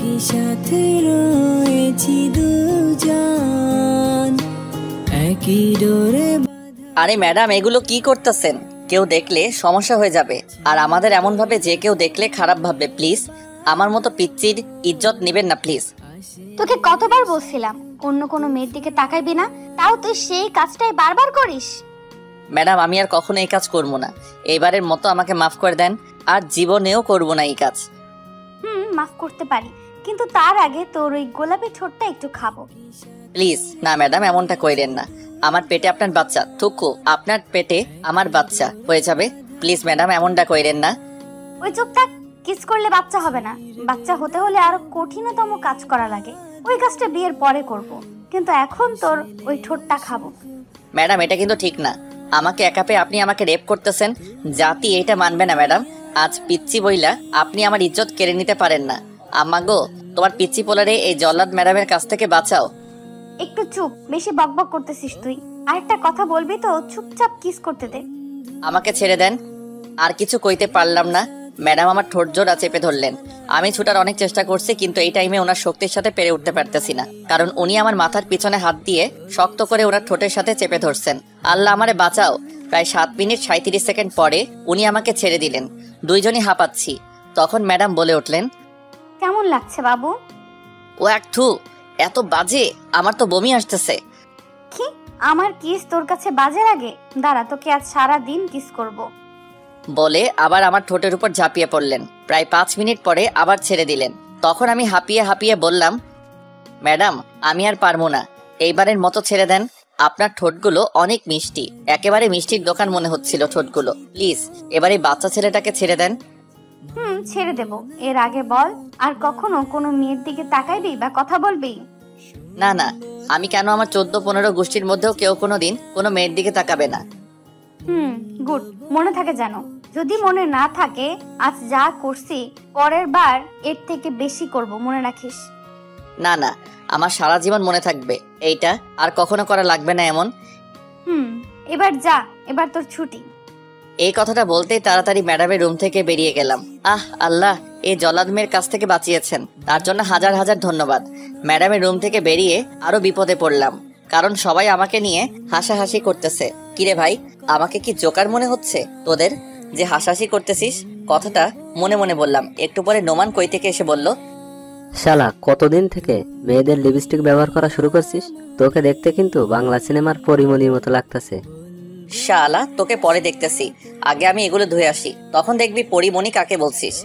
একই সাথে রয়েছি দুজন, একই ডোরে। আরে ম্যাডাম, এগুলো কি করতেছেন? কেউ দেখলে সমস্যা হয়ে যাবে, আর আমাদের এমন ভাবে যে কেউ দেখলে খারাপ ভাববে। প্লিজ আমার মতো পিচ্চির ইজ্জত নেবেন না প্লিজ। তোকে কতবার বলছিলাম অন্য কোনো মেয়ের দিকে তাকাইবি না, তাও তুই সেই কাজটাই বারবার করিস। ম্যাডাম, আমি আর কখনো এই কাজ করবো না। এইবারের মতো আমাকে মাফ করে দেন, আর জীবনেও করব না এই কাজ। মাফ করতে পারি, কিন্তু তার আগে তোর ওই গোলাপি ঠোঁটটা একটু খাবো। প্লিজ না ম্যাডাম, এমনটা কইরেন না। আমার পেটে আপনার বাচ্চা, থুকু আপনার পেটে আমার বাচ্চা হয়ে যাবে। প্লিজ ম্যাডাম, এমনটা কইরেন না। ওই চুপ থাক, কিস করলে বাচ্চা হবে না। বাচ্চা হতে হলে আরো কঠিনতম কাজ করা লাগে, ওই কাজটা বিয়ের পরে করব, কিন্তু এখন তোর ওই ঠোঁটটা খাবো। ম্যাডাম, এটা কিন্তু ঠিক না। আমাকে একা পেয়ে আপনি আমাকে রেপ করতেছেন। জাতি এটা মানবে না ম্যাডাম। আজ পিচ্চি বইলা আপনি আমার ইজ্জত কেড়ে নিতে পারেন না। আম্মা গো, তোমার পিচ্চি পোলারে এই জল্লাদ ম্যাডামের কাছ থেকে বাঁচাও। একটু চুপ, বেশি বকবক করতেছিস তুই। আরেকটা কথা বলবি তো চুপচাপ কিস করতে দে। আমাকে ছেড়ে দেন। আর কিছু কইতে পারলাম না। ম্যাডাম আমার ঠোঁট জোড়া চেপে ধরলেন। আমি ছুটার অনেক চেষ্টা করছি, কিন্তু এই টাইমে ওনার শক্তির সাথে পেরে উঠতে পারতেছি না, কারণ উনি আমার মাথার পিছনে হাত দিয়ে শক্ত করে ওনার ঠোঁটের সাথে চেপে ধরছেন। আল্লাহ আমারে বাঁচাও। প্রায় 7 মিনিট 37 সেকেন্ড পরে উনি আমাকে ছেড়ে দিলেন। দুইজনই হাঁপাচ্ছি। তখন ম্যাডাম বলে উঠলেন, কেমন লাগছে বাবু? ও এক থু, এত বাজে, আমার তো বমি আসতেছে। কি, আমার কিস তোর কাছে বাজে লাগে? দাঁড়া, তোকে আজ সারা দিন কিস করব। বলে আবার আমার ঠোঁটের উপর ঝাঁপিয়ে পড়লেন। প্রায় 5 মিনিট পরে আবার ছেড়ে দিলেন। তখন আমি হাঁপিয়ে হাঁপিয়ে বললাম, ম্যাডাম আমি আর পারবো না, এইবারের মতো ছেড়ে দেন। আপনার ঠোঁটগুলো অনেক মিষ্টি, একেবারে মিষ্টির দোকান মনে হচ্ছিল ঠোঁটগুলো। প্লিজ এবারে বাচ্চা ছেলেটাকে ছেড়ে দেন। ছেড়ে দেব। এর আগে বল, আর কখনো কোনো মেয়ের দিকে তাকাইবি বা কথা বলবি? না না, আমি কেন, আমার 14-15 গোষ্ঠীর মধ্যেও কেউ কোনোদিন কোনো মেয়ের দিকে তাকাবে না। গুড, মনে থাকে জানো। যদি মনে না থাকে, আজ যা করছি পরের বার এর থেকে বেশি করব, মনে রাখিস। না না, আমার সারা জীবন মনে থাকবে এইটা, আর কখনো করা লাগবে না এমন। এবার যা, এবার তোর ছুটি। এই কথাটা বলতেই তাড়াতাড়ি ম্যাডামের রুম থেকে বেরিয়ে গেলাম। আল্লাহ, এই জল্লাদ মেয়ের কাছ থেকে বাঁচিয়েছেন, তার জন্য হাজার হাজার ধন্যবাদ। ম্যাডামের রুম থেকে বেরিয়ে আরো বিপদে পড়লাম, কারণ সবাই আমাকে নিয়ে হাসাহাসি করতেছে। কিরে ভাই, আমাকে কি জোকার মনে হচ্ছে তোদের যে হাসাহাসি করতেছিস? কথাটা মনে মনে বললাম। একটু পরে নোমান কই থেকে এসে বলল, শালা কতদিন থেকে মেয়েদের লিপস্টিক ব্যবহার করা শুরু করছিস? তোকে দেখতে কিন্তু বাংলা সিনেমার পরিমণির মতো লাগতেছে। শালা তোকে পরে দেখতেছি, আগে আমি এগুলো ধুয়ে আসি, তখন দেখবি পরিমণি কাকে বলছিস।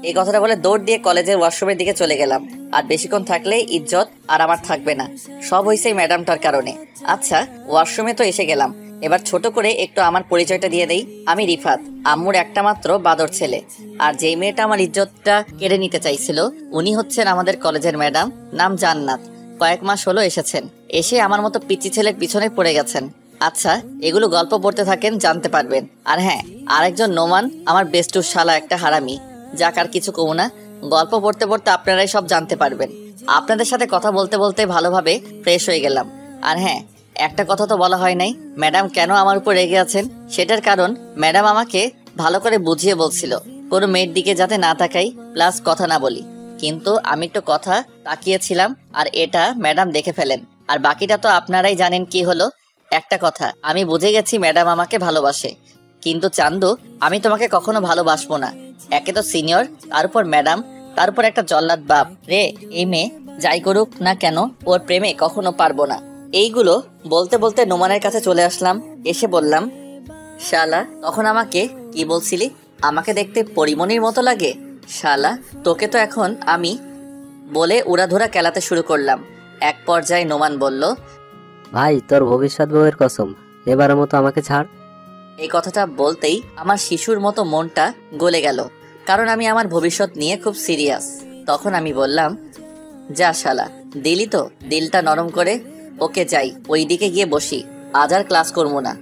এই কথাটা বলে দৌড় দিয়ে কলেজের ওয়াশরুমের দিকে চলে গেলাম। আর বেশিক্ষণ থাকলে ইজ্জত আর আমার থাকবে না। সব হয়েছে ম্যাডামটার কারণে। আচ্ছা, ওয়াশরুমে তো এসে গেলাম, এবার ছোট করে একটু আমার পরিচয়টা দিয়ে দেই। আমি রিফাত, আম্মুর একটা মাত্র বাদর ছেলে। আর যেই মেয়েটা আমার ইজ্জতটা কেড়ে নিতে চাইছিল, উনি হচ্ছেন আমাদের কলেজের ম্যাডাম, নাম জান্নাত। কয়েক মাস হলো এসেছেন, এসে আমার মতো পিচ্চি ছেলের পিছনে পড়ে গেছেন। আচ্ছা, এগুলো গল্প পড়তে থাকেন, জানতে পারবেন। আর হ্যাঁ, আরেকজন নোমান আমার বেস্টু শালা একটা হারামি, যাক আর কিছু কমু না। গল্প পড়তে পড়তে আপনারাই সব জানতে পারবেন। আপনাদের সাথে কথা বলতে বলতে ভালোভাবে ফ্রেশ হয়ে গেলাম। আর হ্যাঁ, একটা কথা তো বলা হয় নাই, ম্যাডাম কেন আমার উপর রেগে আছেন সেটার কারণ ম্যাডাম আমাকে ভালো করে বুঝিয়ে বলছিল, কোনো মেয়ের দিকে যাতে না তাকাই, প্লাস কথা না বলি। কিন্তু আমি একটু কথা তাকিয়েছিলাম, আর এটা ম্যাডাম দেখে ফেলেন। আর বাকিটা তো আপনারাই জানেন কি হলো। একটা কথা, আমি বুঝে গেছি ম্যাডাম আমাকে ভালোবাসে, কিন্তু চান্দু, আমি তোমাকে কখনো ভালোবাসবো না। একে তো সিনিয়র, তার উপর ম্যাডাম, তার উপর একটা জল্লাদ বাপ রে। এই মেয়ে যাই করুক না কেন, ওর প্রেমে কখনো পারবো না। এইগুলো বলতে বলতে নোমানের কাছে চলে আসলাম। এসে বললাম, শালা তখন আমাকে কি বলছিলি? আমাকে দেখতে পরিমণির মতো লাগে? শালা তোকে তো এখন আমি, বলে উড়াধুরা কেলাতে শুরু করলাম। এক পর্যায়ে নোমান বলল, ভাই তোর ভবিষ্যৎ বউয়ের কসম, এবারের মতো আমাকে ছাড়। এই কথাটা বলতেই আমার শিশুর মতো মনটা গলে গেল, কারণ আমি আমার ভবিষ্যৎ নিয়ে খুব সিরিয়াস। তখন আমি বললাম, যা শালা, দিলি তো, দিলটা নরম করে। ওকে যাই, ওইদিকে গিয়ে বসি, আজ আর ক্লাস করবো না।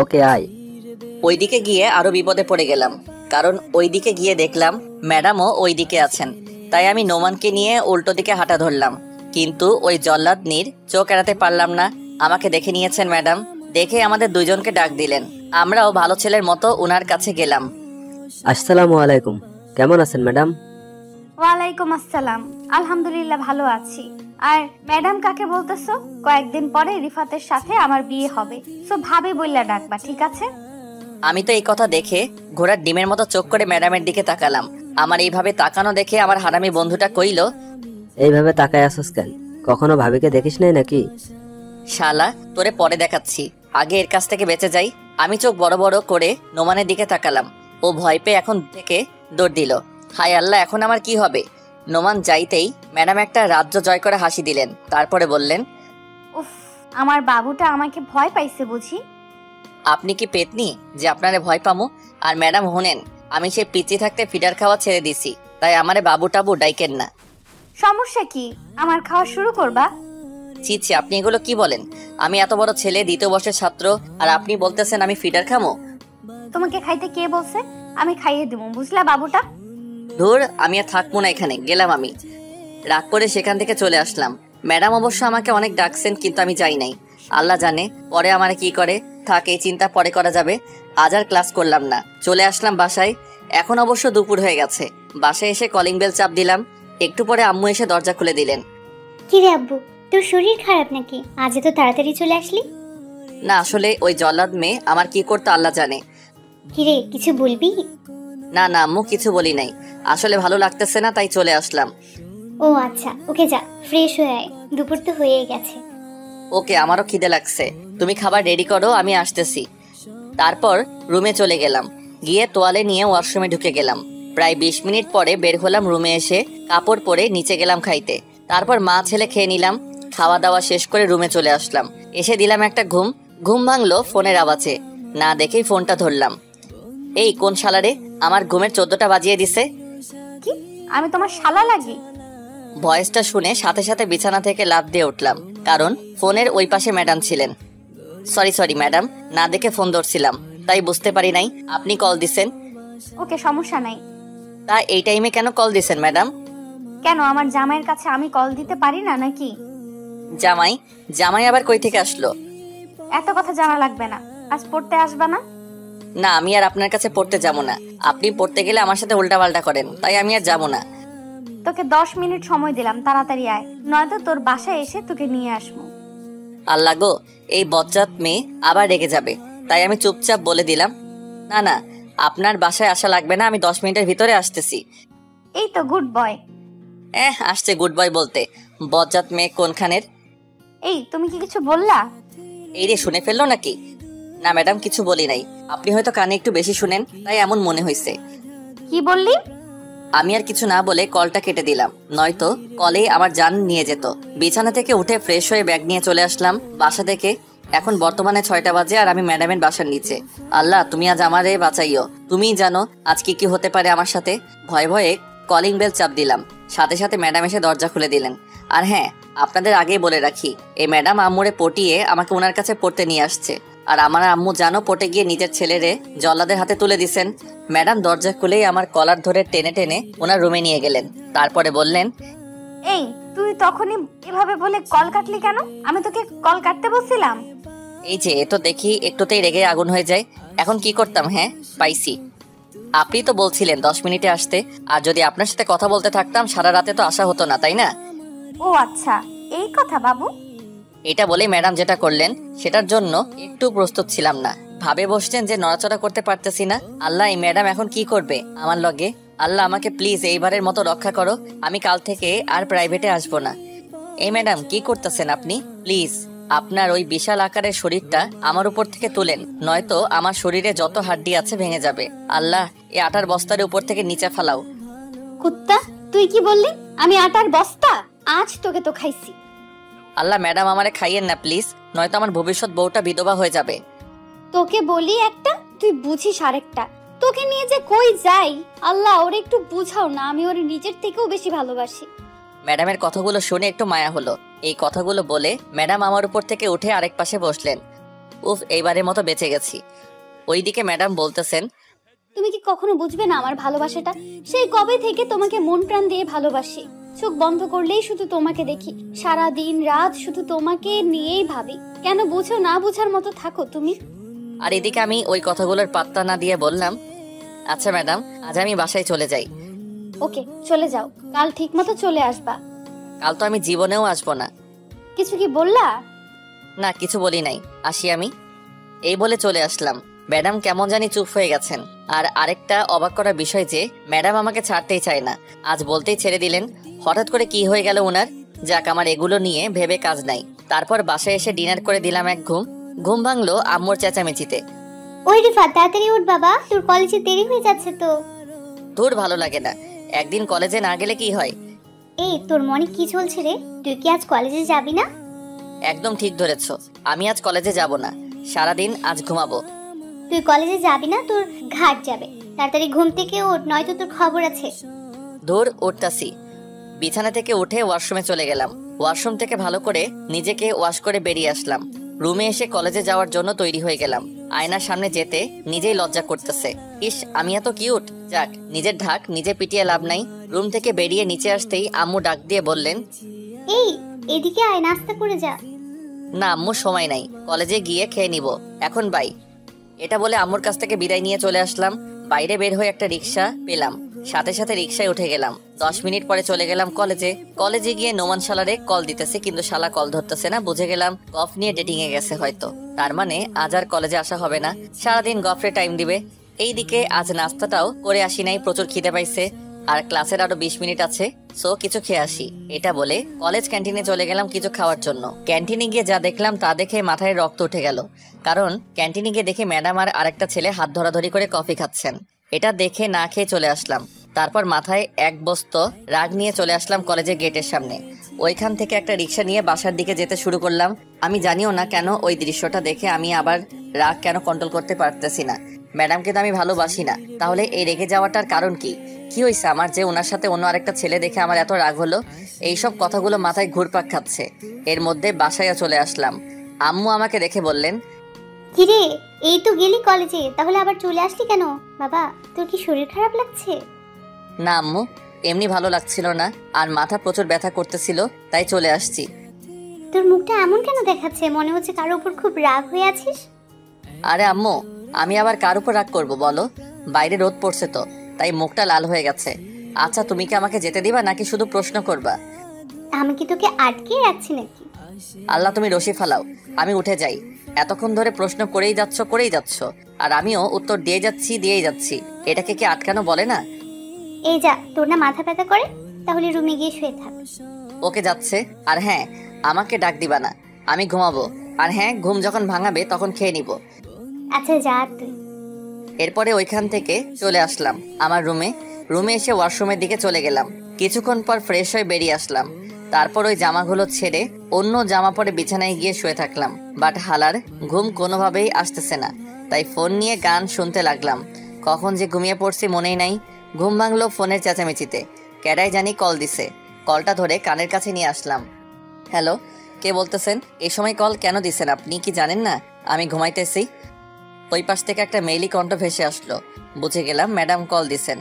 ওকে আয়। ওইদিকে গিয়ে আরো বিপদে পড়ে গেলাম, কারণ ওইদিকে গিয়ে দেখলাম ম্যাডামও ওইদিকে আছেন। তাই আমি নোমানকে নিয়ে উল্টো দিকে হাঁটা ধরলাম, কিন্তু ওই জল্লাদনির চোখ এড়াতে পারলাম না। আমাকে দেখে নিয়েছেন ম্যাডাম, দেখে আমাদের দুইজনকে ডাক দিলেন। আমরাও ভালো ছেলের মতো উনার কাছে গেলাম। আসসালামু আলাইকুম, কেমন আছেন ম্যাডাম? ওয়ালাইকুম আসসালাম। আলহামদুলিল্লাহ ভালো আছি। আর ম্যাডাম কাকে বলতেছো? কয়েকদিন পরে রিফাতের সাথে আমার বিয়ে হবে, সো ভাবি বললা ডাকবা, ঠিক আছে? আমি তো এই কথা দেখে ঘোড়ার ডিমের মতো চোখ করে ম্যাডামের দিকে তাকালাম। আমার এইভাবে তাকানো দেখে আমার হারামি বন্ধুটা কইল, এইভাবে তাকায় আসস কেন? কখনো ভাবিকে দেখিস নাই নাকি? শালা তোরে পরে দেখাচ্ছি, আগে এর কাছ থেকে বেঁচে যাই। আমি চোখ বড় বড় করে নোমানের দিকে তাকালাম। ও ভয় পেয়ে এখন থেকে দৌড় দিল। হায় আল্লাহ, এখন আমার কি হবে? নোমান যাইতেই ম্যাডাম একটা রাজ্য জয় করে হাসি দিলেন, তারপরে বললেন, উফ, আমার বাবুটা আমাকে ভয় পাইছে বুঝি। আপনি কি পেতনি যে আপনারে ভয় পামু? আর ম্যাডাম হোনেন, আমি সে পিচি থাকতে ফিডার খাওয়া ছেড়ে দিছি, তাই আমারে বাবু টাবু ডাইকেন না। সমস্যা কি? আমার খাওয়া শুরু করবা? ছি ছি, আপনি এগুলো কি বলেন? আমি এত বড় ছেলে, 2য় বর্ষের ছাত্র, আর আপনি বলতেছেন আমি ফিডার খামো? তোমাকে খাইতে কে বলছে? আমি খাইয়ে দেবো, বুঝলা বাবুটা? ধুর, আমি আর থাকবো না এখানে, গেলাম আমি। রাগ করে সেখান থেকে চলে আসলাম। ম্যাডাম অবশ্য আমাকে অনেক ডাকছেন, কিন্তু আমি যাই নাই। আল্লাহ জানে পরে আমারে কি করে। থাক, এই চিন্তা পরে করা যাবে। আজ আর ক্লাস করলাম না, চলে আসলাম বাসায়। এখন অবশ্য দুপুর হয়ে গেছে। বাসায় এসে কলিং বেল চাপ দিলাম। একটু পরে আম্মু এসে দরজা খুলে দিলেন। কি রে আব্বু, তোর শরীর খারাপ নাকি? আজ এত তাড়াতাড়ি চলে আসলি? না, আসলে ওই জল্লাদ মেয়ে আমার কি করতে আল্লাহ জানে। কি রে, কিছু বলবি? না না আম্মু, কিছু বলি নাই। আসলে ভালো লাগতেছে না, তাই চলে আসলাম। ও আচ্ছা, ওকে যা, ফ্রেশ হয়ে আয়, দুপুর তো হয়ে গেছে। ওকে, আমারও খিদে লাগছে। তুমি খাবার রেডি করো, আমি আসতেছি। তারপর রুমে চলে গেলাম। গিয়ে তোয়ালে নিয়ে ওয়াশরুমে ঢুকে গেলাম। প্রায় 20 মিনিট পরে বের হলাম রুমে। এসে কাপড় পরে নিচে গেলাম খাইতে। তারপর মা ছেলে খেয়ে নিলাম। খাওয়া দাওয়া শেষ করে রুমে চলে আসলাম। এসে দিলাম একটা ঘুম ভাঙলো ফোনের আওয়াজে। না দেখেই ফোনটা ধরলাম। এই কোন শালারে আমার ঘুমের 14টা বাজিয়ে দিছে? কি, আমি তোমার শালা লাগি? ভয়েসটা শুনে সাথে সাথে বিছানা থেকে লাফ দিয়ে উঠলাম, কারণ ফোনের ওই পাশে ম্যাডাম ছিলেন। সরি ম্যাডাম, না দেখে ফোন ধরছিলাম, তাই বুঝতে পারি নাই আপনি কল দিছেন। ওকে, সমস্যা নাই। তা এই টাইমে কেন কল দিছেন ম্যাডাম? কেন, আমার জামাইয়ের কাছে আমি কল দিতে পারি না নাকি? জামাই আবার কই থেকে আসলো? এত কথা জানা লাগবে না। আজ পড়তে আসবা না? না, আমি আর আপনার কাছে পড়তে যাবো না। আপনি পড়তে গেলে আমার সাথে উল্টাপাল্টা করেন, তাই আমি আর যাবো না। তোকে 10 মিনিট সময় দিলাম, তাড়াতাড়ি আয়, নয়তো তোর বাসায় এসে তোকে নিয়ে আসবো। আল্লাহ গো, এই বজ্জাত মেয়ে আবার রেগে যাবে, তাই আমি চুপচাপ বলে দিলাম, না আপনার বাসায় আসা লাগবে না, আমি 10 মিনিটের ভিতরে আসতেছি। এই তো গুড বয়। আসছে গুড বয় বলতে, বজ্জাত মেয়ে কোনখানের? এই, তুমি কি কিছু বললা? এই রে, শুনে ফেললো নাকি? না ম্যাডাম, কিছু বলি নাই। আপনি হয়তো কানে একটু বেশি শুনেন, তাই এমন মনে হয়েছে। কি বললি? আমি আর কিছু না বলে কলটা কেটে দিলাম, নয়তো কলে আমার জান নিয়ে যেত। বিছানা থেকে উঠে ফ্রেশ হয়ে ব্যাগ নিয়ে চলে আসলাম বাসা থেকে। এখন বর্তমানে 6টা বাজে আর আমি ম্যাডামের বাসার নিচে। আল্লাহ, তুমি আজ আমারে বাঁচাইও। তুমিই জানো আজ কি হতে পারে আমার সাথে। ভয়ে ভয়ে কলিং বেল চাপ দিলাম। সাথে সাথে ম্যাডাম এসে দরজা খুলে দিলেন। আর হ্যাঁ, আপনাদের আগেই বলে রাখি, এই ম্যাডাম আম্মুরে পটিয়ে আমাকে ওনার কাছে পড়তে নিয়ে আসছে। আর আমার আম্মু জানো পটে গিয়ে নিজের ছেলেরে জল্লাদের হাতে তুলে দিছেন। ম্যাডাম দরজা খুলেই আমার কলার ধরে টেনে টেনে ওনার রুমে নিয়ে গেলেন। তারপরে বললেন, এই, তুই তখনই এভাবে বলে কল কাটলি কেন? আমি তোকে কল কাটতে বলছিলাম। এই যে, এ তো দেখি একটুতেই রেগে আগুন হয়ে যায়। এখন কি করতাম? হ্যাঁ, পাইছি। আপনি তো বলছিলেন 10 মিনিটে আসতে, আর যদি আপনার সাথে কথা বলতে থাকতাম সারা রাতে তো আসা হতো না, তাই না? ও আচ্ছা, এই কথা বাবু। এটা বলে ম্যাডাম যেটা করলেন সেটার জন্য একটু প্রস্তুত ছিলাম না। ভাবে বসছেন যে নড়াচড়া করতে পারতেছি না। আল্লাহ, এই ম্যাডাম এখন কি করবে আমার লগে? আল্লাহ, আমাকে প্লিজ এইবারের মতো রক্ষা করো। আমি কাল থেকে আর প্রাইভেটে আসবো না। এই ম্যাডাম, কি করতেছেন আপনি? প্লিজ আপনার ওই বিশাল আকারের শরীরটা আমার উপর থেকে তুলেন, নয়তো আমার শরীরে যত হাড্ডি আছে ভেঙে যাবে। আল্লাহ, এই আটার বস্তার উপর থেকে নিচে ফালাও। কুত্তা, তুই কি বললি? আমি আটার বস্তা? আজ তোকে তো খাইছি। আল্লাহ, ম্যাডাম আমারে খাইয়েন না প্লিজ, নয়তো আমার ভবিষ্যৎ বউটা বিধবা হয়ে যাবে। তোকে বলি একটা, তুই বুঝিস আরেকটা। তোকে নিয়ে যে কই যাই, আল্লাহ ওরে একটু বুঝাও না, আমি ওর নিজের থেকেও বেশি ভালোবাসি। ম্যাডামের কথাগুলো শুনে একটু মায়া হলো। এই কথাগুলো বলে ম্যাডাম আমার উপর থেকে উঠে আরেক পাশে বসলেন। উফ, এইবারের মতো বেঁচে গেছি। ওইদিকে ম্যাডাম বলতেছেন, তুমি কি কখনো বুঝবে না আমার ভালোবাসাটা? সেই কবে থেকে তোমাকে মন প্রাণ দিয়ে ভালোবাসি। চোখ বন্ধ করলেই শুধু তোমাকে দেখি, সারা দিন রাত শুধু তোমাকে নিয়েই ভাবি। কেন বুঝো না? বুঝার মতো থাকো তুমি। আর এদিকে আমি ওই কথাগুলোর পাত্তা না দিয়ে বললাম, আচ্ছা ম্যাডাম, আজ আমি বাসায় চলে যাই। ওকে চলে যাও, কাল ঠিক মতো চলে আসবা। কাল তো আমি জীবনেও আসবো না। কিছু কি বললা? না, কিছু বলি নাই, আসি আমি। এই বলে চলে আসলাম। ম্যাডাম কেমন জানি চুপ হয়ে গেছেন। আর আরেকটা অবাক করার বিষয় যে ম্যাডাম আমাকে ছাড়তেই চায় না। আজ বলতেই ছেড়ে দিলেন। হঠাৎ করে কি হয়ে গেল ওনার? যাক, আমার এগুলো নিয়ে ভেবে কাজ নাই। তারপর বাসায় এসে ডিনার করে দিলাম এক ঘুম। ঘুম ভাঙলো আম্মুর চেঁচামেচিতে। ওই রিফাত, তাড়াতাড়ি উঠ বাবা, তোর কলেজে দেরি হয়ে যাচ্ছে তো। তোর ভালো লাগে না? একদিন কলেজে না গেলে কি হয়? এই তোর মনে কি চলছে রে? তুই কি আজ কলেজে যাবি না? একদম ঠিক ধরেছ, আমি আজ কলেজে যাব না। সারাদিন আজ ঘুমাবো। তুই কলেজে যাবি না, তোর ঘাট যাবে। তাড়াতাড়ি ঘুম থেকে ওঠ, নয়তো তোর খবর আছে। ধুর, উঠতাছি। বিছানা থেকে উঠে ওয়াশরুমে চলে গেলাম। ওয়াশরুম থেকে ভালো করে নিজেকে ওয়াশ করে বেরিয়ে আসলাম। রুমে এসে কলেজে যাওয়ার জন্য তৈরি হয়ে গেলাম। আয়নার সামনে যেতে নিজেই লজ্জা করতেছে। ইস, আমি এত কিউট। যাক, নিজের ঢাক নিজে পিটিয়ে লাভ নাই। রুম থেকে বেরিয়ে নিচে আসতেই আম্মু ডাক দিয়ে বললেন, এই এদিকে আয়, নাস্তা করে যা। না আম্মু, সময় নাই, কলেজে গিয়ে খেয়ে নিব, এখন বাই। এটা বলে আম্মুর কাছ থেকে বিদায় নিয়ে চলে আসলাম। বাইরে বের হয়ে একটা রিক্সা পেলাম, সাথে সাথে রিক্সায় উঠে গেলাম। 10 মিনিট পরে চলে গেলাম কলেজে। কলেজে গিয়ে নোমান শালারে কল দিতেছে, কিন্তু শালা কল ধরতেছে না। বুঝে গেলাম গফ নিয়ে ডেটিং এ গেছে হয়তো। তার মানে আজ আর কলেজে আসা হবে না, সারাদিন গফরে টাইম দিবে। এইদিকে আজ নাস্তাটাও করে আসি নাই, প্রচুর খিদে পাইছে। আর ক্লাসের আরো 20 মিনিট আছে, সো কিছু খেয়ে আসি। এটা বলে কলেজ ক্যান্টিনে চলে গেলাম কিছু খাওয়ার জন্য। ক্যান্টিনে গিয়ে যা দেখলাম তা দেখে মাথায় রক্ত উঠে গেল। কারণ ক্যান্টিনে গিয়ে দেখি ম্যাডাম আর আরেকটা ছেলে হাত ধরাধরি করে কফি খাচ্ছেন। এটা দেখে না খেয়ে চলে আসলাম। তারপর মাথায় এক বস্তা রাগ নিয়ে চলে আসলাম কলেজের গেটের সামনে। ওইখান থেকে একটা রিক্সা নিয়ে বাসার দিকে যেতে শুরু করলাম। আমি জানিও না কেন ওই দৃশ্যটা দেখে আমি আবার রাগ কেন কন্ট্রোল করতে পারতেছি না। ম্যাডামকে তো আমি ভালোবাসি না, তাহলে এই রেগে যাওয়াটার কারণ কি? কি হয়েছে আমার যে ওনার সাথে অন্য আরেকটা ছেলে দেখে আমার এত রাগ হলো? এইসব কথাগুলো মাথায় ঘুরপাক খাচ্ছে। এর মধ্যে বাসায় চলে আসলাম। আম্মু আমাকে দেখে বললেন, কিরে, এই তো গেলি কলেজে, তাহলে আবার চলে আসলি কেন? বাবা, তোর কি শরীর খারাপ লাগছে? না আম্মু, এমনি ভালো লাগছিল না, আর মাথা প্রচুর ব্যথা করতেছিল, তাই চলে আসছি। তোর মুখটা এমন কেন দেখাচ্ছে? মনে হচ্ছে কারোর উপর খুব রাগ হয়ে আছিস। আরে আম্মু, আমি আবার কার উপর রাগ করবো বলো? বাইরে রোদ পড়ছে তো, তাই মুখটা লাল হয়ে গেছে। আচ্ছা, তুমি কি আমাকে যেতে দিবা নাকি শুধু প্রশ্ন করবা? আমি কি তোকে আটকে রাখছি নাকি? আল্লাহ, তুমি রশি ফালাও, আমি উঠে যাই। এতক্ষণ ধরে প্রশ্ন করেই যাচ্ছ, আর আমিও উত্তর দিয়েই যাচ্ছি। এটাকে কি আটকানো বলে না? এই যা, তোর না মাথা ব্যথা করে? তাহলে রুমে গিয়ে শুয়ে থাক। ওকে, যাচ্ছে। আর হ্যাঁ, আমাকে ডাক দিবা না, আমি ঘুমাবো। আর হ্যাঁ, ঘুম যখন ভাঙাবে তখন খেয়ে নিব। আচ্ছা যা তুই। এরপরে ওইখান থেকে চলে আসলাম আমার রুমে এসে ওয়াশরুমের দিকে চলে গেলাম। কিছুক্ষণ পর ফ্রেশ হয়ে বেরিয়ে আসলাম। তারপর ওই জামাগুলো ছেড়ে অন্য জামা পরে বিছানায় গিয়ে শুয়ে থাকলাম। বাট হালার ঘুম কোনোভাবেই আসতেছে না, তাই ফোন নিয়ে গান শুনতে লাগলাম। কখন যে ঘুমিয়ে পড়ছি মনেই নাই। ঘুম ভাঙলো ফোনের চেঁচামেচিতে। ক্যাডাই জানি কল দিছে। কলটা ধরে কানের কাছে নিয়ে আসলাম। হ্যালো, কে বলতেছেন? এই সময় কল কেন দিছেন? আপনি কি জানেন না আমি ঘুমাইতেছি? ওই পাশ থেকে একটা মেইলি কণ্ঠ ভেসে আসলো। বুঝে গেলাম ম্যাডাম কল দিছেন।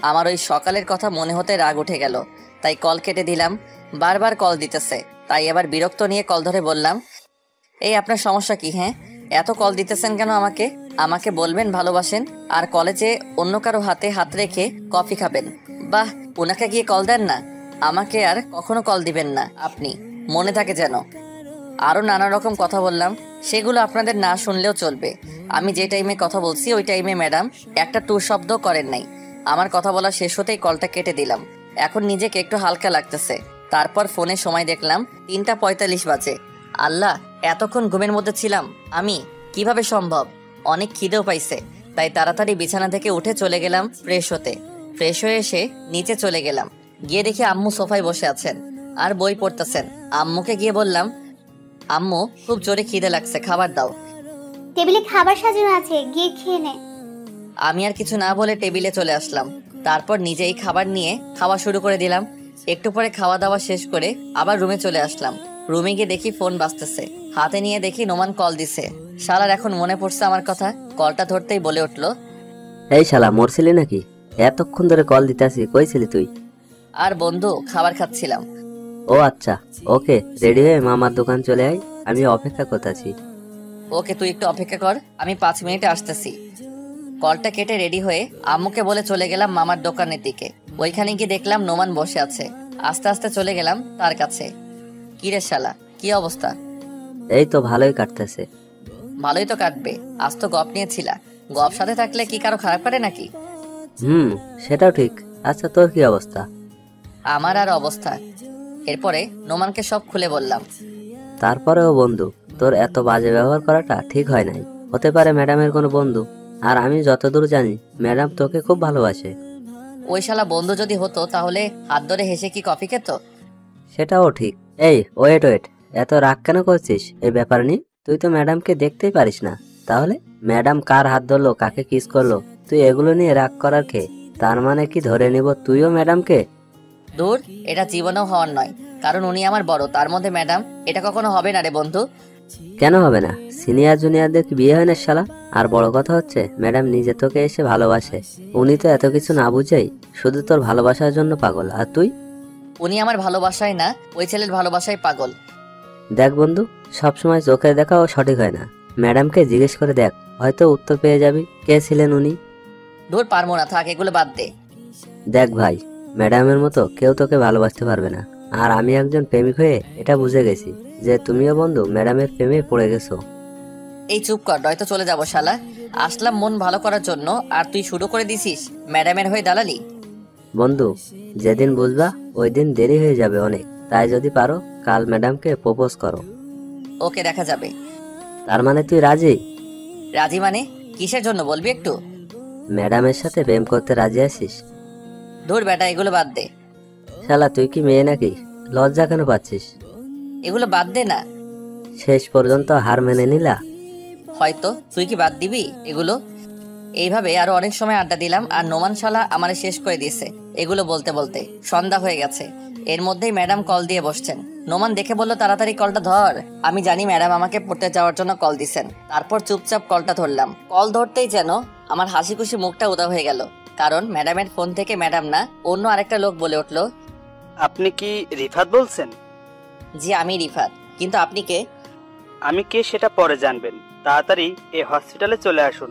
আমার ওই সকালের কথা মনে হতে রাগ উঠে গেল, তাই কল কেটে দিলাম। বারবার কল দিতেছে, তাই এবার বিরক্ত নিয়ে কল ধরে বললাম, এই আপনার সমস্যা কি? হ্যাঁ, এত কল দিতেছেন কেন আমাকে বলবেন ভালোবাসেন, আর কলেজে অন্য কারো হাতে হাত রেখে কফি খাবেন? বাহ, ওনাকে গিয়ে কল দেন না, আমাকে আর কখনো কল দিবেন না আপনি, মনে থাকে যেন। আরো নানা রকম কথা বললাম, সেগুলো আপনাদের না শুনলেও চলবে। আমি যে টাইমে কথা বলছি ওই টাইমে ম্যাডাম একটা টু শব্দ করেন নাই। আমার কথা বলা শেষ হতেই কলটা কেটে দিলাম। এখন নিজেকে একটু হালকা লাগতেছে। তারপর ফোনে সময় দেখলাম 3:45 বাজে। আল্লাহ, এতক্ষণ ঘুমের মধ্যে ছিলাম আমি, কিভাবে সম্ভব? অনেক খিদেও পাইছে, তাই তাড়াতাড়ি বিছানা থেকে উঠে চলে গেলাম ফ্রেশ হতে। ফ্রেশ হয়ে এসে নিচে চলে গেলাম। গিয়ে দেখি আম্মু সোফায় বসে আছেন আর বই পড়তেছেন। আম্মুকে গিয়ে বললাম, আম্মু খুব জোরে খিদে লাগছে, খাবার দাও। টেবিলে খাবার সাজানো আছে, গিয়ে খেয়ে নে। আমি আর কিছু না বলে টেবিলে চলে আসলাম। তারপর নিজেই খাবার নিয়ে খাওয়া শুরু করে দিলাম। একটু পরে খাওয়া দাওয়া শেষ করে আবার রুমে চলে আসলাম। রুমে গিয়ে দেখি ফোন বাজতেছে। হাতে নিয়ে দেখি নোমান কল দিছে। শালার এখন মনে পড়ছে আমার কথা। কলটা ধরতেই বলে উঠলো, এই শালা, মরছিলি নাকি? এতক্ষণ ধরে কল দিতেছি, কই ছিলি তুই? আর বন্ধু, খাবার খাচ্ছিলাম। ও আচ্ছা, ওকে, রেডি হয়ে মামার দোকান চলে আয়, আমি অপেক্ষা করতেছি। ওকে, তুই একটু অপেক্ষা কর, আমি 5 মিনিটে আসতেছি। কলটা কেটে রেডি হয়ে আম্মুকে বলে চলে গেলাম মামার দোকানের দিকে। ওইখানে গিয়ে দেখলাম নোমান বসে আছে। আস্তে আস্তে চলে গেলাম তার কাছে। কি রে শালা, কি অবস্থা? এই তো ভালোই কাটতেছে। ভালোই তো কাটবে, আজ তো গপ নিয়েছিলা। গপ সাথে থাকলে কি কারো খারাপ কাটে নাকি? সেটাও ঠিক। আচ্ছা, তোর কি অবস্থা? আমার আর অবস্থা। এরপরে নোমানকে সব খুলে বললাম। তারপরেও বন্ধু, তোর এত বাজে ব্যবহার করাটা ঠিক হয় নাই। হতে পারে ম্যাডামের কোনো বন্ধু, আর আমি যতদূর জানি ম্যাডাম তোকে খুব ভালোবাসে। ওই শালা বন্ধু যদি হতো তাহলে হাত ধরে হেসে কি কফি খেত? সেটাও ঠিক। এই ওয়েট ওয়েট, এত রাগ কেন করছিস এই ব্যাপার নিয়ে? তুই তো ম্যাডামকে দেখতেই পারিস না, তাহলে ম্যাডাম কার হাত ধরলো, কাকে কিস করলো, তুই এগুলো নিয়ে রাগ করার কে? তার মানে কি ধরে নিব তুইও ম্যাডামকে? দূর, এটা জীবনেও হওয়ার নয়, কারণ উনি আমার বড়, তার মধ্যে ম্যাডাম, এটা কখনো হবে না রে বন্ধু। কেন হবে না? সিনিয়র জুনিয়রদের কি বিয়ে হয় না শালা? আর বড় কথা হচ্ছে ম্যাডাম নিজে তোকে এসে ভালোবাসে। উনি তো এত কিছু না বুঝেই শুধু তোর ভালোবাসার জন্য পাগল, আর তুই? উনি আমার ভালোবাসায় না, ওই ছেলের ভালোবাসায় পাগল। দেখ বন্ধু, সবসময় চোখে দেখাও সঠিক হয় না। ম্যাডামকে জিজ্ঞেস করে দেখ, হয়তো উত্তর পেয়ে যাবি কে ছিলেন উনি। দূর, পারবো না, থাক, এগুলো বাদ দে। দেখ ভাই, ম্যাডামের মতো কেউ তোকে ভালোবাসতে পারবে না। আর আমি একজন প্রেমিক হয়ে এটা বুঝে গেছি যে তুমিও বন্ধু ম্যাডামের প্রেমে পড়ে গেছো। এই চুপ কর, নয়তো চলে যাবো শালা। আসলাম মন ভালো করার জন্য, আর তুই শুরু করে দিছিস ম্যাডামের হয়ে দালালি। বন্ধু, যেদিন বুঝবা ওই দিন দেরি হয়ে যাবে অনেক। তাই যদি পারো কাল ম্যাডামকে প্রপোজ করো। ওকে, দেখা যাবে। তার মানে তুই রাজি? রাজি মানে? কিসের জন্য বলবি একটু? ম্যাডামের সাথে প্রেম করতে রাজি আছিস? দূর বেটা, এগুলো বাদ দে। শালা তুই কি মেয়ে নাকি? লজ্জা কেন পাচ্ছিস? এগুলো বাদ দে না। শেষ পর্যন্ত হার মেনে নিলা? হয়তো। তুই কি বাদ দিবি এগুলো? এইভাবে আরো অনেক সময় আড্ডা দিলাম, আর নোমান শালা আমারে শেষ করে দিয়েছে এগুলো বলতে বলতে। সন্ধ্যা হয়ে গেছে। এর মধ্যেই ম্যাডাম কল দিয়ে বসছেন। নোমান দেখে বলল, তাড়াতাড়ি কলটা ধর। আমি জানি ম্যাডাম আমাকে পড়তে যাওয়ার জন্য কল দিছেন। তারপর চুপচাপ কলটা ধরলাম। কল ধরতেই যেন আমার হাসি খুশি মুখটা উদা হয়ে গেল, কারণ ম্যাডামের ফোন থেকে ম্যাডাম না, অন্য আরেকটা লোক বলে উঠলো, আপনি কি রিফাত বলছেন? জি, আমি রিফাত। কিন্তু আপনি কে? আমি কে সেটা পরে জানবেন, তাড়াতাড়ি এই হসপিটালে চলে আসুন।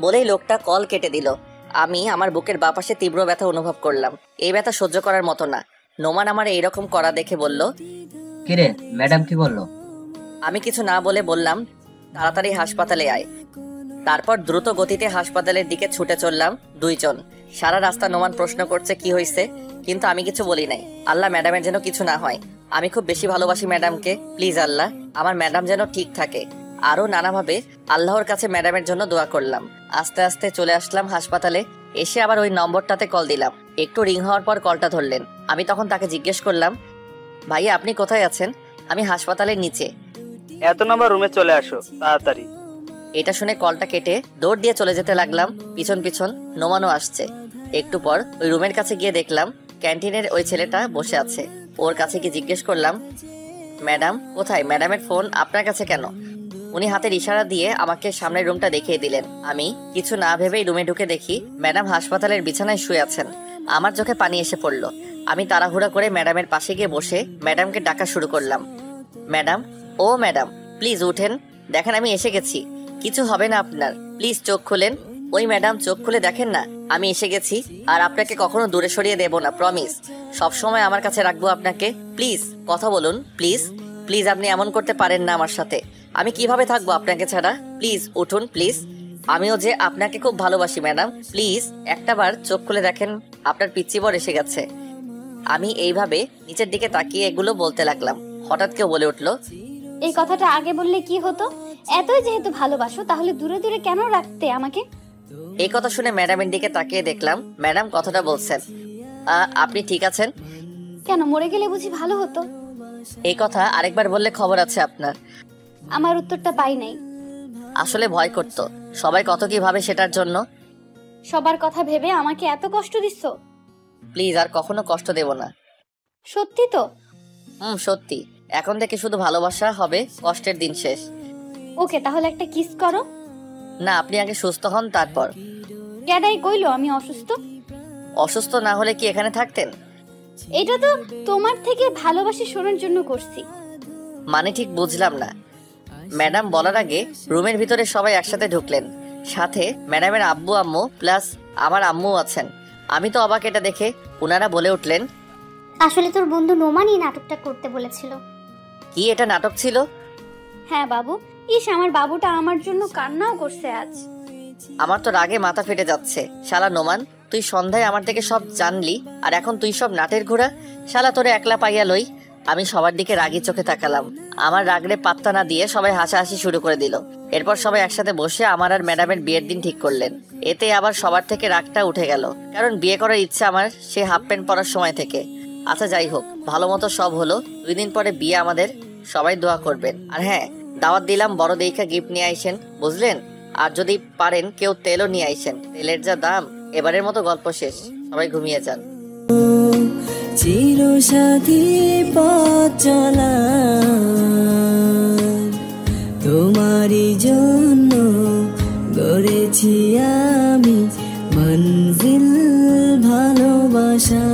বলেই লোকটা কল কেটে দিল। আমি আমার বুকের বাপাশে তীব্র ব্যথা অনুভব করলাম। এই ব্যথা সহ্য করার মতো না। নোমান আমার এইরকম করা দেখে বলল, কিরে ম্যাডাম কি বললো? আমি কিছু না বলে বললাম, তাড়াতাড়ি হাসপাতালে আয়। তারপর দ্রুত গতিতে হাসপাতালের দিকে ছুটে চললাম দুইজন। সারা রাস্তা নোমান প্রশ্ন করছে কি হয়েছে, কিন্তু আমি কিছু বলি নাই। আল্লাহ ম্যাডামের যেন কিছু না হয়। আমি খুব বেশি ভালোবাসি ম্যাডামকে। প্লিজ আল্লাহ, আমার ম্যাডাম যেন ঠিক থাকে। আরো নানাভাবে আল্লাহর কাছে ম্যাডামের জন্য দোয়া করলাম। আস্তে আস্তে চলে আসলাম হাসপাতালে। এসে আবার ওই নম্বরটাতে কল দিলাম। একটু রিং হওয়ার পর কলটা ধরলেন। আমি তখন তাকে জিজ্ঞেস করলাম, ভাইয়া আপনি কোথায় আছেন? আমি হাসপাতালের নিচে। এত নম্বর রুমে চলে আসো তাড়াতাড়ি। এটা শুনে কলটা কেটে দৌড় দিয়ে চলে যেতে লাগলাম। পিছন পিছন নোমানও আসছে। একটু পর ওই রুমের কাছে গিয়ে দেখলাম ক্যান্টিনের ওই ছেলেটা বসে আছে। ওর কাছে গিয়ে জিজ্ঞেস করলাম, ম্যাডাম কোথায়? ম্যাডামের ফোন আপনার কাছে কেন? উনি হাতের ইশারা দিয়ে আমাকে সামনের রুমটা দেখিয়ে দিলেন। আমি কিছু না ভেবেই রুমে ঢুকে দেখি ম্যাডাম হাসপাতালের বিছানায় শুয়ে আছেন। আমার চোখে পানি এসে পড়লো। আমি তাড়াহুড়া করে ম্যাডামের পাশে গিয়ে বসে ম্যাডামকে ডাকা শুরু করলাম। ম্যাডাম, ও ম্যাডাম, প্লিজ উঠেন, দেখেন আমি এসে গেছি। কিছু হবে না আপনার, প্লিজ চোখ খুলেন। ওই ম্যাডাম চোখ খুলে দেখেন না, আমি এসে গেছি। আর আপনাকে কখনো দূরে সরিয়ে দেব না, প্রমিস। সবসময় আমার কাছে রাখবো আপনাকে। প্লিজ কথা বলুন, প্লিজ প্লিজ। আপনি এমন করতে পারেন না আমার সাথে। আমি কিভাবে থাকবো আপনাকে ছাড়া? প্লিজ উঠুন, প্লিজ। আমিও যে আপনাকে খুব ভালোবাসি ম্যাডাম, প্লিজ একটা বার চোখ খুলে দেখেন, আপনার পিচ্চি বর এসে গেছে। আমি এইভাবে নিচের দিকে তাকিয়ে এগুলো বলতে লাগলাম। হঠাৎ কেউ বলে উঠলো, এই কথাটা আগে বললে কি হতো? এতই যেহেতু ভালোবাসো, তাহলে দূরে দূরে কেন রাখতে আমাকে? এই কথা শুনে ম্যাডামের দিকে তাকিয়ে দেখলাম ম্যাডাম কথাটা বলছেন, আপনি ঠিক আছেন? কেন, মরে গেলে বুঝি ভালো হতো? এই কথা আরেকবার বললে খবর আছে আপনার। আমার উত্তরটা পাই নাই। আসলে ভয় করতো, সবাই কত কি ভাবে সেটার জন্য। সবার কথা ভেবে আমাকে এত কষ্ট দিচ্ছ? প্লিজ আর কখনো কষ্ট দেব না। সত্যি তো? সত্যি। এখন থেকে শুধু ভালোবাসা হবে, কষ্টের দিন শেষ। ওকে, তাহলে একটা কিস করো। না, আপনি আগে সুস্থ হন তারপর। ক্যাডাই কইলো আমি অসুস্থ? অসুস্থ না হলে কি এখানে থাকতেন? এটা তো তোমার থেকে ভালোবাসি শোনার জন্য করছি। মানে ঠিক বুঝলাম না। ম্যাডাম বলার আগে রুমের ভিতরে সবাই একসাথে ঢুকলেন। সাথে ম্যাডামের আব্বু আম্মু প্লাস আমার আম্মু আছেন। আমি তো অবাক এটা দেখে। ওনারা বলে উঠলেন, আসলে তোর বন্ধু নোমানই নাটকটা করতে বলেছিল। কি এটা নাটক ছিল? হ্যাঁ বাবু। ইস, আমার বাবুটা আমার জন্য কান্নাও করছে আজ। আমার তো রাগে মাথা ফেটে যাচ্ছে। শালা নোমান, তুই সন্ধ্যায় আমার থেকে সব জানলি, আর এখন তুই সব নাটের ঘোড়া। শালা তোরে একলা পাইয়া লই। আমি সবার দিকে রাগি চোখে তাকালাম। আমার রাগরে পাত্তা না দিয়ে সবাই হাসাহাসি শুরু করে দিল। এরপর সবাই একসাথে বসে আমার আর ম্যাডামের বিয়ের দিন ঠিক করলেন। এতে আবার সবার থেকে রাগটা উঠে গেল, কারণ বিয়ে করার ইচ্ছা আমার সে হাফ প্যান্ট পরার সময় থেকে। আচ্ছা যাই হোক, ভালো মতো সব হলো। 2 দিন পরে বিয়ে আমাদের, সবাই দোয়া করবেন। আর হ্যাঁ, দাওয়াত দিলাম, বড় দেখা গিফট নিয়ে আইসেন, বুঝলেন? আর যদি পারেন কেউ তেলও নিয়ে আইসেন। তেলের যা দাম। এবারের মতো গল্প শেষ, সবাই ঘুমিয়ে যান। চিরসাথী পথ চলা তোমারই জন্য গড়েছি আমি মঞ্জিল ভালোবাসা।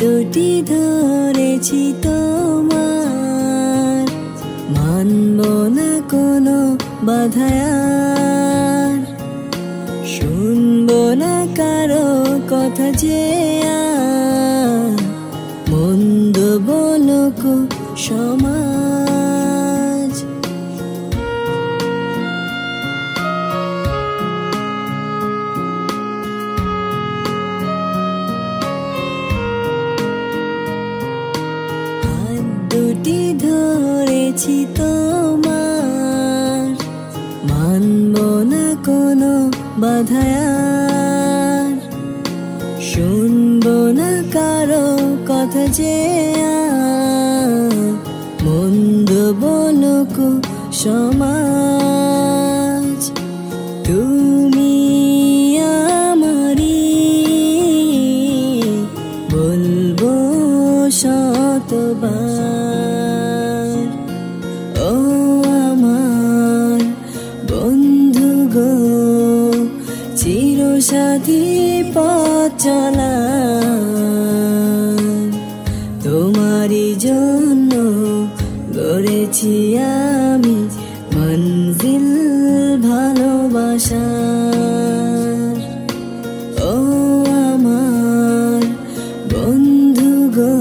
দুটি ধরেছি তোমার, মানব না কোনো বাধায়ার, শুনবো না কারো কথা যে আর, মন্দ বলুক সমাজ। দুটি ধরেছি তোমার, মানব না কোনো বাধায়ার, শুনবো না কারো কথা যে আর, মন্দ বলুক সমাজ। তুমি আমারি বলবো শতবার, ও আমার বন্ধু গো, চিরসাথী পথ চলা তোমারই জন্য গড়েছি আমি মঞ্জিল ভালোবাসা। ও আমার বন্ধু গো,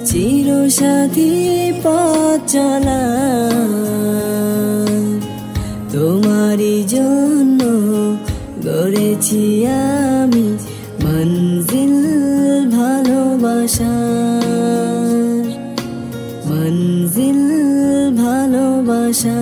চিরসাথী পথ চলা তোমারই জন্য গড়েছি আমি মঞ্জিল ভালোবাসা, মঞ্জিল ভালোবাসা।